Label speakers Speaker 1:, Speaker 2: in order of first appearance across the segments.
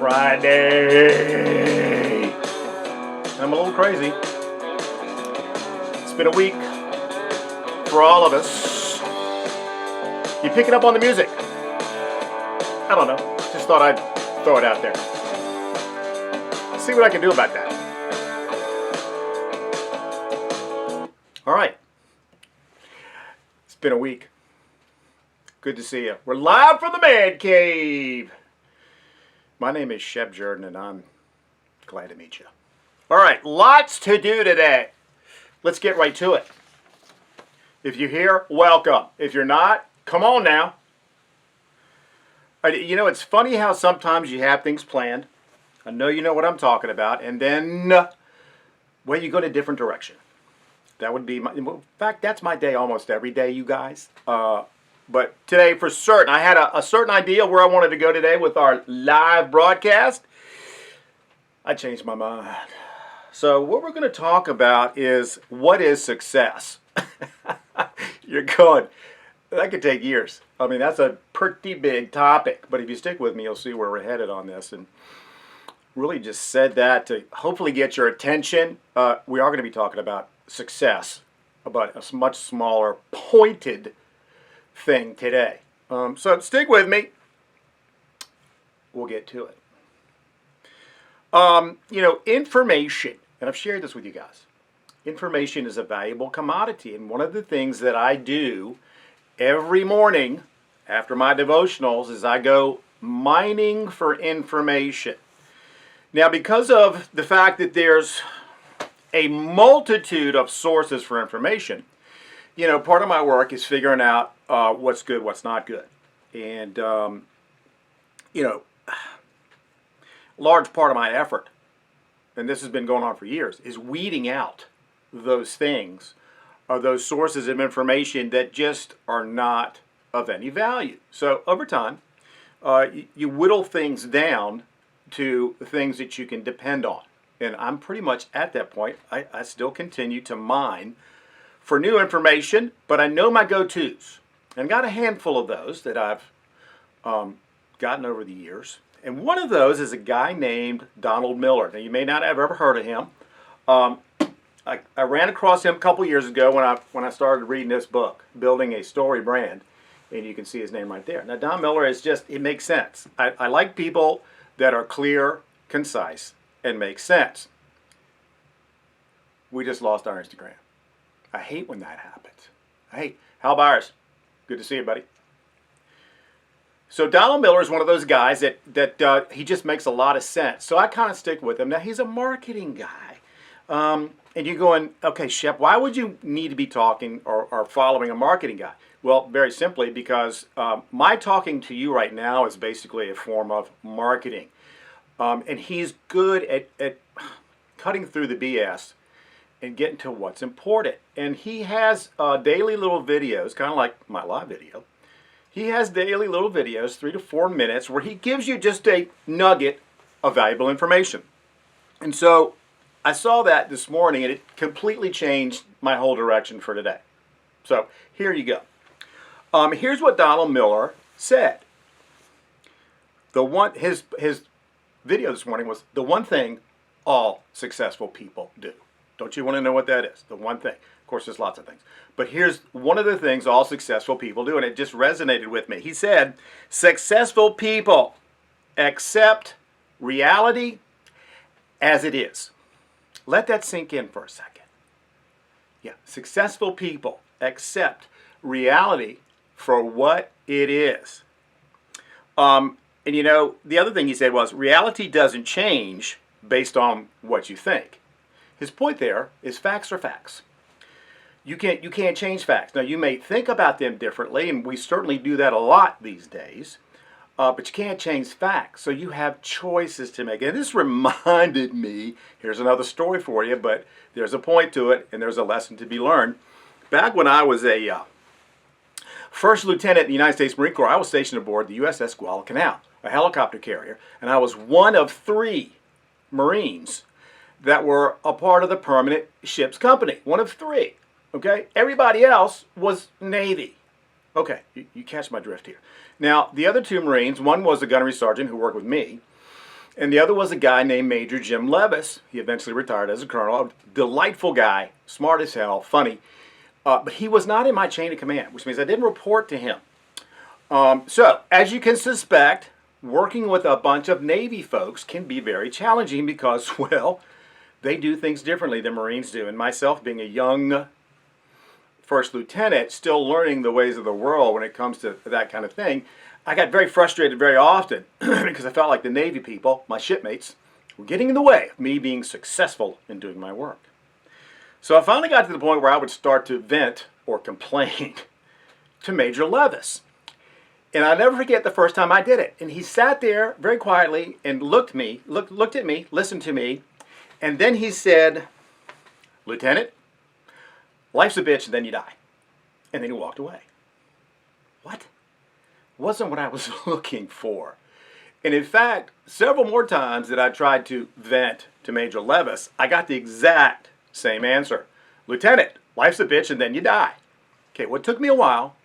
Speaker 1: Friday. I'm a little crazy. It's been a week for all of us. You picking up on the music? I don't know. Just thought I'd throw it out there. See what I can do about that. All right. It's been a week. Good to see you. We're live from the Man Cave. My name is Shep Jordan, and I'm glad to meet you. All right, lots to do today. Let's get right to it. If you're here, welcome. If you're not, come on now. You know, it's funny how sometimes you have things planned. I know you know what I'm talking about, and then, well, you go in a different direction. That would be in fact, that's my day almost every day, you guys. But today, for certain, I had a certain idea where I wanted to go today with our live broadcast. I changed my mind. So what we're going to talk about is, what is success? You're going, that could take years. I mean, that's a pretty big topic. But if you stick with me, you'll see where we're headed on this. And really just said that to hopefully get your attention. We are going to be talking about success, about a much smaller, pointed thing today. So stick with me. We'll get to it. You know, information, and I've shared this with you guys. Information is a valuable commodity, and one of the things that I do every morning after my devotionals is I go mining for information. Now, because of the fact that there's a multitude of sources for information, you know, part of my work is figuring out what's good, what's not good. And, you know, large part of my effort, and this has been going on for years, is weeding out those things, or those sources of information that just are not of any value. So over time, you whittle things down to things that you can depend on. And I'm pretty much at that point. I still continue to mine for new information, but I know my go-tos. And got a handful of those that I've gotten over the years. And one of those is a guy named Donald Miller. Now, you may not have ever heard of him. I ran across him a couple years ago when I started reading this book, Building a Story Brand. And you can see his name right there. Now, Don Miller is just, it makes sense. I like people that are clear, concise, and make sense. We just lost our Instagram. I hate when that happens. I hate. Hal Byers, good to see you, buddy. So Donald Miller is one of those guys that he just makes a lot of sense. So I kind of stick with him. Now, he's a marketing guy. And you're going, okay, Shep, why would you need to be talking or following a marketing guy? Well, very simply because my talking to you right now is basically a form of marketing. And he's good at cutting through the BS and getting to what's important. And he has daily little videos, kind of like my live video. He has daily little videos, 3 to 4 minutes, where he gives you just a nugget of valuable information. And so I saw that this morning, and it completely changed my whole direction for today. So here you go. Here's what Donald Miller said. His video this morning was the one thing all successful people do. Don't you want to know what that is? The one thing. Of course, there's lots of things. But here's one of the things all successful people do, and it just resonated with me. He said, successful people accept reality as it is. Let that sink in for a second. Yeah, successful people accept reality for what it is. And you know, the other thing he said was, reality doesn't change based on what you think. His point there is facts are facts. You can't change facts. Now, you may think about them differently, and we certainly do that a lot these days, but you can't change facts. So you have choices to make. And this reminded me, here's another story for you, but there's a point to it, and there's a lesson to be learned. Back when I was a first lieutenant in the United States Marine Corps, I was stationed aboard the USS Guadalcanal, a helicopter carrier, and I was one of 3 Marines that were a part of the permanent ship's company. One of 3. Okay? Everybody else was Navy. Okay, you catch my drift here. Now, the other 2 Marines, one was a gunnery sergeant who worked with me, And the other was a guy named Major Jim Levis. He eventually retired as a colonel. A delightful guy, smart as hell, funny. But he was not in my chain of command, which means I didn't report to him. So, as you can suspect, working with a bunch of Navy folks can be very challenging because, well, they do things differently than Marines do. And myself, being a young first lieutenant, still learning the ways of the world when it comes to that kind of thing, I got very frustrated very often because I felt like the Navy people, my shipmates, were getting in the way of me being successful in doing my work. So I finally got to the point where I would start to vent or complain to Major Levis. And I'll never forget the first time I did it. And he sat there very quietly and looked at me, listened to me, and then he said, "Lieutenant, life's a bitch and then you die." And then he walked away. What? Wasn't what I was looking for. And in fact, several more times that I tried to vent to Major Levis, I got the exact same answer. "Lieutenant, life's a bitch and then you die." Okay, well, it took me a while,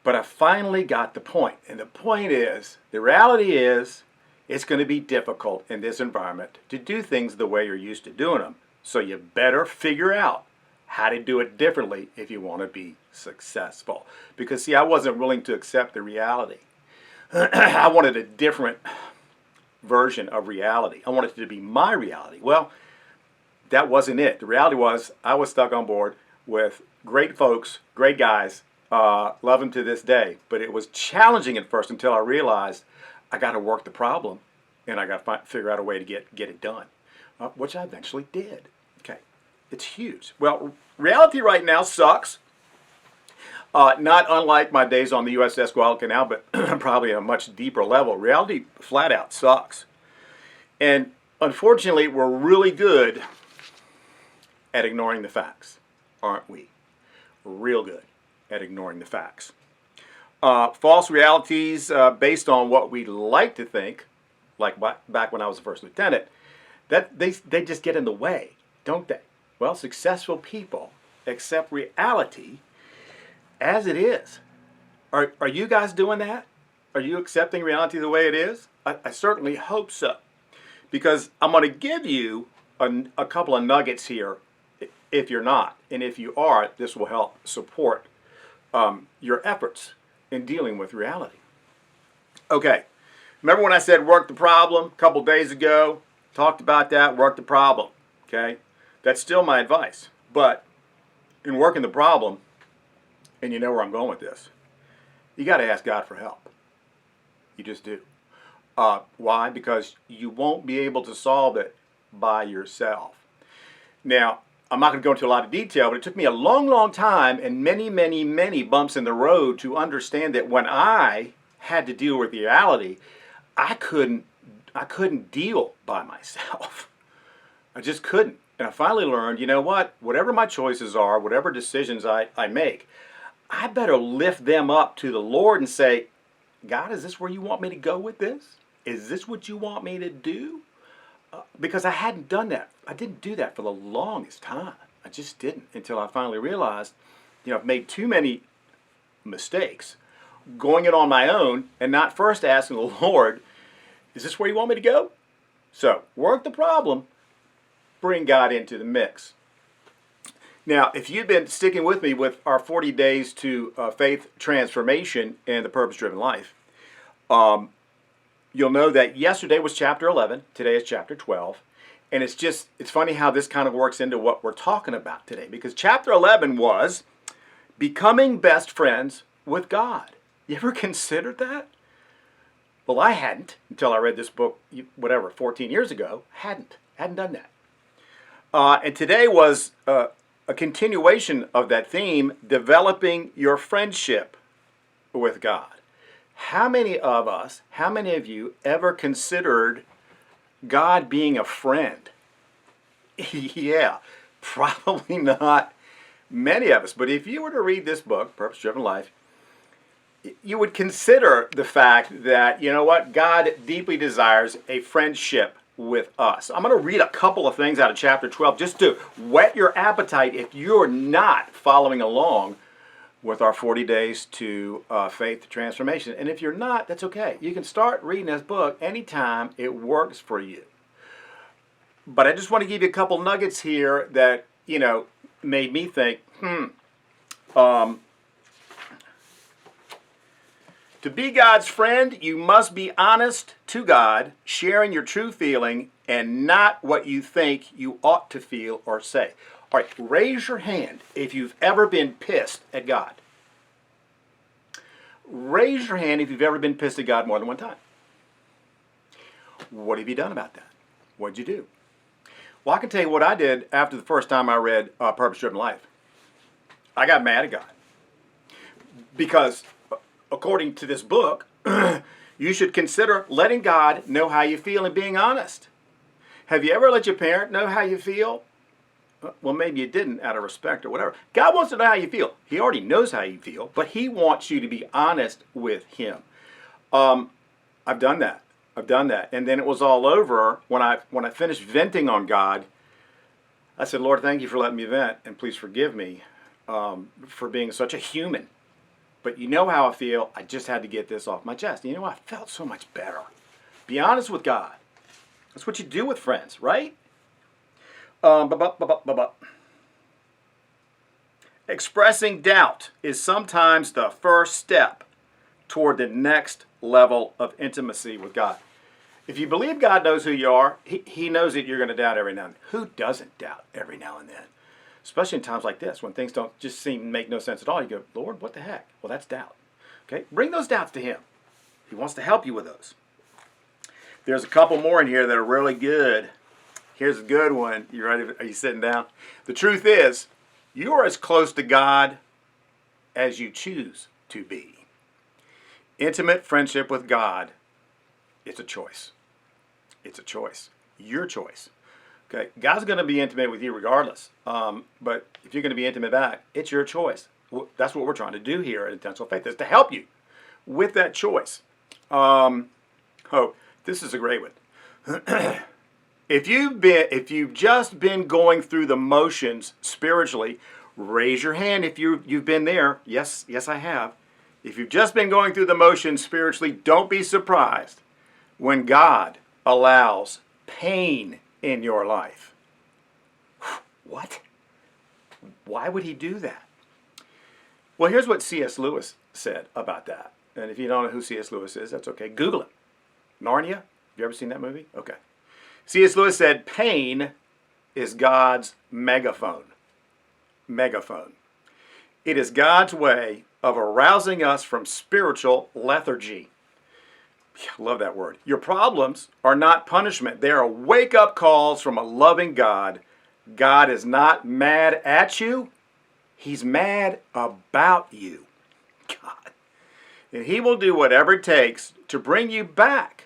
Speaker 1: but I finally got the point. And the point is, the reality is, it's going to be difficult in this environment to do things the way you're used to doing them. So you better figure out how to do it differently if you want to be successful. Because see, I wasn't willing to accept the reality. I wanted a different version of reality. I wanted it to be my reality. Well, that wasn't it. The reality was I was stuck on board with great folks, great guys, love them to this day. But it was challenging at first until I realized I got to work the problem and I got to figure out a way to get it done, which I eventually did. Okay, it's huge. Well, reality right now sucks. Not unlike my days on the USS Guadalcanal, but probably on a much deeper level. Reality flat out sucks. And unfortunately, we're really good at ignoring the facts, aren't we? We're real good at ignoring the facts. False realities based on what we like to think, like back when I was a first lieutenant, that they just get in the way, don't they? Well, successful people accept reality as it is. Are you guys doing that? Are you accepting reality the way it is? I certainly hope so. Because I'm going to give you a couple of nuggets here if you're not. And if you are, this will help support your efforts in dealing with reality. Okay, remember when I said work the problem a couple days ago? Talked about that, work the problem, okay? That's still my advice. But in working the problem, and you know where I'm going with this, you got to ask God for help. You just do. Why? Because you won't be able to solve it by yourself. Now, I'm not going to go into a lot of detail, but it took me a long, long time and many, many, many bumps in the road to understand that when I had to deal with reality, I couldn't deal by myself. I just couldn't. And I finally learned, you know what? Whatever my choices are, whatever decisions I make, I better lift them up to the Lord and say, "God, is this where you want me to go with this? Is this what you want me to do?" Because I hadn't done that. I didn't do that for the longest time. I just didn't until I finally realized, I've made too many mistakes going it on my own and not first asking the Lord, "Is this where you want me to go?" So, work the problem, bring God into the mix. Now, if you've been sticking with me with our 40 days to faith transformation and the purpose-driven life, you'll know that yesterday was chapter 11, today is chapter 12, and it's funny how this kind of works into what we're talking about today, because chapter 11 was becoming best friends with God. You ever considered that? Well, I hadn't until I read this book, 14 years ago. Hadn't done that. And today was a continuation of that theme, developing your friendship with God. How many of you ever considered God being a friend? Yeah, probably not many of us. But if you were to read this book, Purpose Driven Life, you would consider the fact that, you know what, God deeply desires a friendship with us. I'm going to read a couple of things out of chapter 12 just to whet your appetite if you're not following along with our 40 Days to Faith Transformation. And if you're not, that's okay. You can start reading this book anytime it works for you. But I just want to give you a couple nuggets here that, made me think, to be God's friend, you must be honest to God, sharing your true feeling and not what you think you ought to feel or say. All right, raise your hand if you've ever been pissed at God. Raise your hand if you've ever been pissed at God more than one time. What have you done about that? What'd you do? Well, I can tell you what I did after the first time I read Purpose Driven Life. I got mad at God. Because according to this book, you should consider letting God know how you feel and being honest. Have you ever let your parent know how you feel? Well, maybe you didn't out of respect or whatever. God wants to know how you feel. He already knows how you feel, but He wants you to be honest with Him. I've done that. And then it was all over when I finished venting on God. I said, Lord, thank you for letting me vent, and please forgive me for being such a human. But you know how I feel. I just had to get this off my chest. And I felt so much better. Be honest with God. That's what you do with friends, right? Expressing doubt is sometimes the first step toward the next level of intimacy with God. If you believe God knows who you are, He knows that you're going to doubt every now and then. Who doesn't doubt every now and then? Especially in times like this, when things don't just seem to make no sense at all. You go, Lord, what the heck? Well, that's doubt. Okay? Bring those doubts to Him. He wants to help you with those. There's a couple more in here that are really good. Here's a good one. You ready? Are you sitting down? The truth is, you are as close to God as you choose to be. Intimate friendship with God, it's a choice. It's a choice. Your choice. Okay? God's going to be intimate with you regardless. But if you're going to be intimate back, it's your choice. That's what we're trying to do here at Intentional Faith, is to help you with that choice. This is a great one. If you've just been going through the motions spiritually, raise your hand if you've been there. Yes, I have. If you've just been going through the motions spiritually, don't be surprised when God allows pain in your life. What? Why would He do that? Well, here's what C.S. Lewis said about that. And if you don't know who C.S. Lewis is, that's okay. Google it. Narnia? Have you ever seen that movie? Okay. C.S. Lewis said, pain is God's megaphone. Megaphone. It is God's way of arousing us from spiritual lethargy. I love that word. Your problems are not punishment. They are wake-up calls from a loving God. God is not mad at you. He's mad about you. God. And He will do whatever it takes to bring you back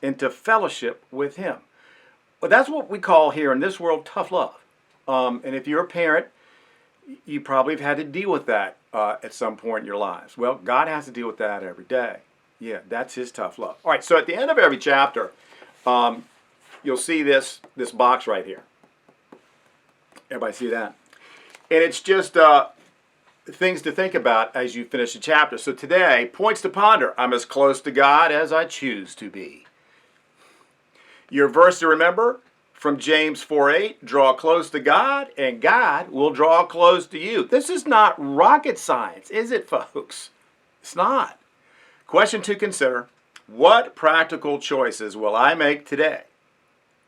Speaker 1: into fellowship with Him. Well, that's what we call here in this world tough love. And if you're a parent, you probably have had to deal with that at some point in your lives. Well, God has to deal with that every day. Yeah, that's His tough love. All right, so at the end of every chapter, you'll see this box right here. Everybody see that? And it's just things to think about as you finish the chapter. So today, points to ponder. I'm as close to God as I choose to be. Your verse to remember from James 4:8, draw close to God and God will draw close to you. This is not rocket science, is it, folks? It's not. Question to consider, what practical choices will I make today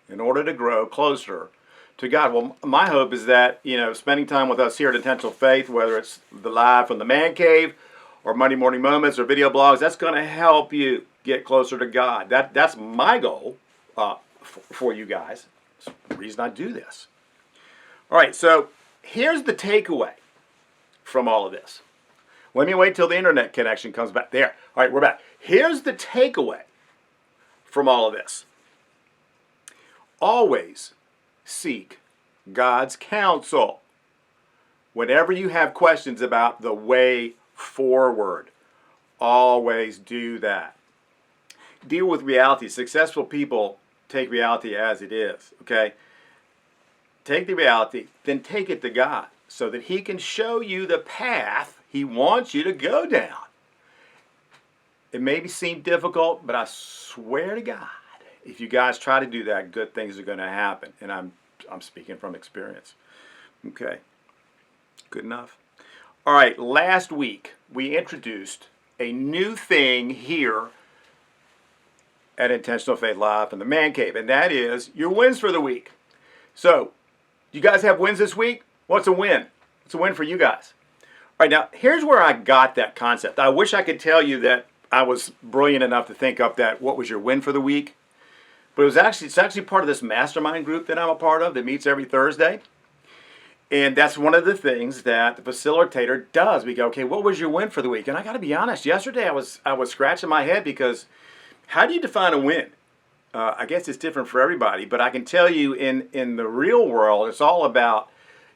Speaker 1: in order to grow closer to God? Well, my hope is that, spending time with us here at Intentional Faith, whether it's the live from the Man Cave or Monday Morning Moments or video blogs, that's going to help you get closer to God. That's my goal for you guys. That's the reason I do this. All right, so here's the takeaway from all of this. Let me wait till the internet connection comes back. There. All right, we're back. Here's the takeaway from all of this. Always seek God's counsel whenever you have questions about the way forward. Always do that. Deal with reality. Successful people take reality as it is, okay? Take the reality, then take it to God so that He can show you the path He wants you to go down. It may seem difficult, but I swear to God, if you guys try to do that, good things are going to happen. And I'm speaking from experience. Okay. Good enough. All right, last week we introduced a new thing here at Intentional Faith Live in the Man Cave, and that is your wins for the week. So, you guys have wins this week? What's a win? What's a win for you guys? All right, now here's where I got that concept. I wish I could tell you that I was brilliant enough to think up that what was your win for the week, but it's actually part of this mastermind group that I'm a part of that meets every Thursday. And that's one of the things that the facilitator does. We go, okay, what was your win for the week? And I got to be honest, yesterday I was scratching my head because how do you define a win? I guess it's different for everybody, but I can tell you in the real world, it's all about,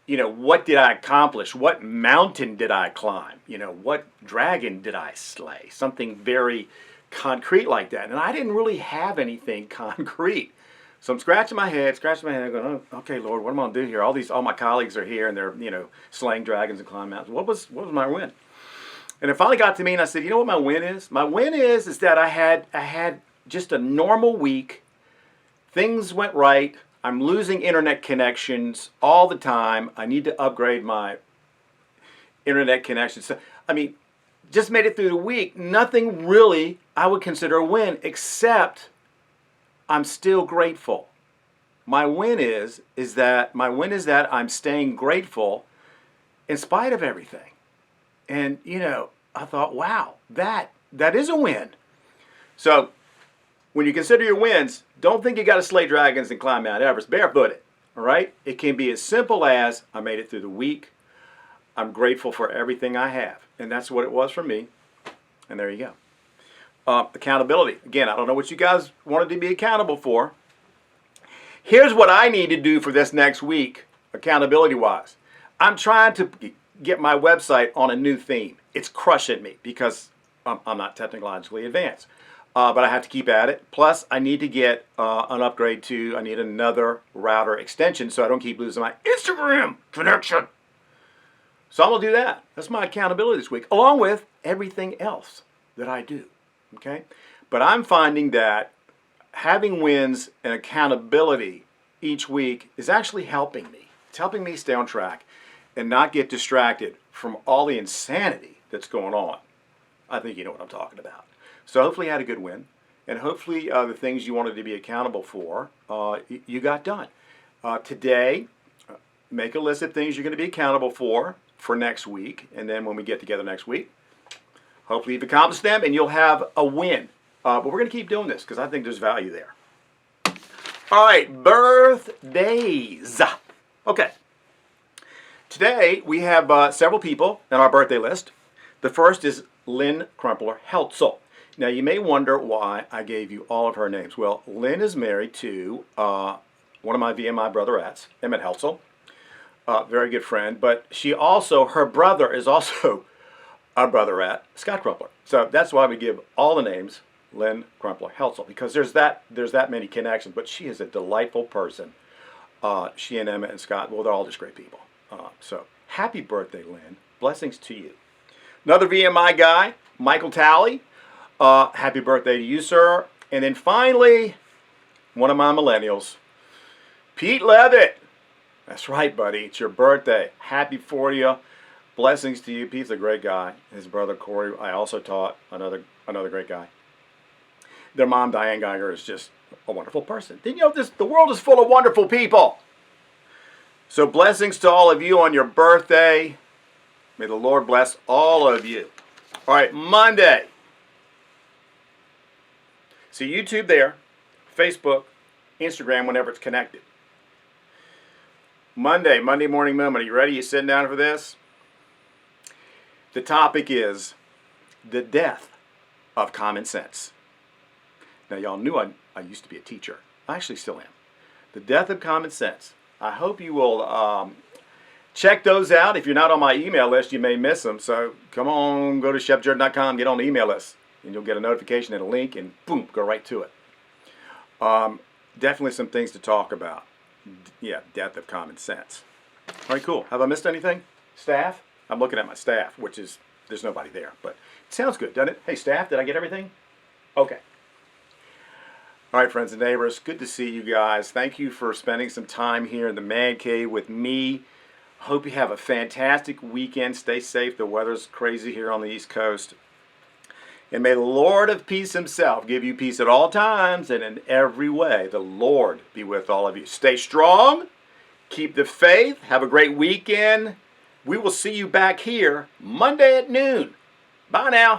Speaker 1: what did I accomplish? What mountain did I climb? What dragon did I slay? Something very concrete like that. And I didn't really have anything concrete. So I'm scratching my head, going, oh, okay, Lord, what am I going to do here? All my colleagues are here, and they're, slaying dragons and climbing mountains. What was my win? And it finally got to me, and I said, you know what my win is? My win is that I had just a normal week. Things went right. I'm losing internet connections all the time. I need to upgrade my internet connection. So, just made it through the week. Nothing really I would consider a win, except I'm still grateful. My win is that I'm staying grateful in spite of everything. And I thought, wow, that is a win. So when you consider your wins, don't think you got to slay dragons and climb Mount Everest barefooted. All right? It can be as simple as I made it through the week. I'm grateful for everything I have, and that's what it was for me. And there you go. Accountability. Again, I don't know what you guys wanted to be accountable for. Here's what I need to do for this next week, accountability-wise. I'm trying to get my website on a new theme. It's crushing me because I'm not technologically advanced. But I have to keep at it. Plus, I need to get an upgrade to, I need another router extension so I don't keep losing my Instagram connection. So I'm going to do that. That's my accountability this week, along with everything else that I do. Okay? But I'm finding that having wins and accountability each week is actually helping me. It's helping me stay on track and not get distracted from all the insanity that's going on. I think you know what I'm talking about. So hopefully you had a good win, and hopefully the things you wanted to be accountable for, you got done. Today, make a list of things you're going to be accountable for next week, and then when we get together next week, hopefully you've accomplished them and you'll have a win. But we're going to keep doing this because I think there's value there. All right, birthdays. Okay. Today we have several people on our birthday list. The first is Lynn Crumpler Heltzel. Now you may wonder why I gave you all of her names. Well, Lynn is married to one of my VMI brotherettes, Emmett Heltzel. Very good friend, but her brother is also a brotherette, Scott Crumpler. So that's why we give all the names Lynn Crumpler Heltzel, because there's that many connections, but she is a delightful person. She and Emmett and Scott, well, they're all just great people. So happy birthday, Lynn. Blessings to you. Another VMI guy, Michael Talley. Happy birthday to you, sir. And then finally, one of my millennials, Pete Levitt. That's right, buddy. It's your birthday. Happy 40th. Blessings to you. Pete's a great guy. His brother Corey, I also taught, another great guy. Their mom, Diane Geiger, is just a wonderful person. Did you know the world is full of wonderful people? So blessings to all of you on your birthday. May the Lord bless all of you. All right, Monday. See YouTube there, Facebook, Instagram, whenever it's connected. Monday Morning Moment. Are you ready? You sitting down for this? The topic is the death of common sense. Now, y'all knew I used to be a teacher. I actually still am. The death of common sense. I hope you will check those out. If you're not on my email list, you may miss them. So come on, go to chefjordan.com, get on the email list, and you'll get a notification and a link, and boom, go right to it. Definitely some things to talk about. Yeah, death of common sense. All right, cool. Have I missed anything? Staff? I'm looking at my staff, which is, there's nobody there, but it sounds good, doesn't it? Hey, staff, did I get everything? Okay. All right, friends and neighbors, good to see you guys. Thank you for spending some time here in the Man Cave with me. Hope you have a fantastic weekend. Stay safe. The weather's crazy here on the East Coast. And may the Lord of peace himself give you peace at all times and in every way. The Lord be with all of you. Stay strong. Keep the faith. Have a great weekend. We will see you back here Monday at noon. Bye now.